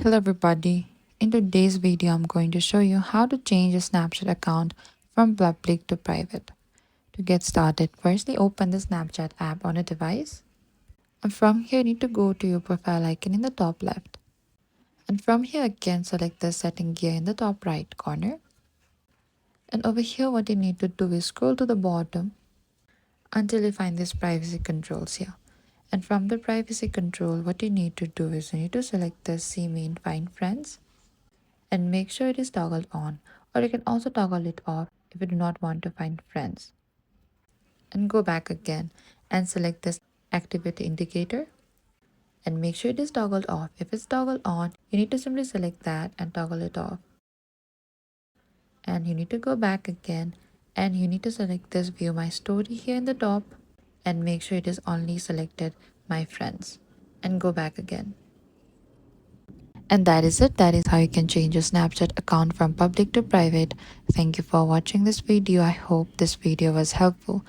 Hello everybody. In today's video, I'm going to show you how to change a Snapchat account from public to private. To get started, firstly open the Snapchat app on a device. And from here, you need to go to your profile icon in the top left. And from here again, select the setting gear in the top right corner. And over here, what you need to do is scroll to the bottom until you find this privacy controls here. And from the privacy control, what you need to do is you need to select the see me and find friends and make sure it is toggled on, or you can also toggle it off if you do not want to find friends. And go back again and select this activity indicator and make sure it is toggled off. If it's toggled on, you need to simply select that and toggle it off. And you need to go back again and you need to select this view my story here in the top and make sure it is only selected my friends and go back again. And that is it. That is how you can change your Snapchat account from public to private. Thank you for watching this video. I hope this video was helpful.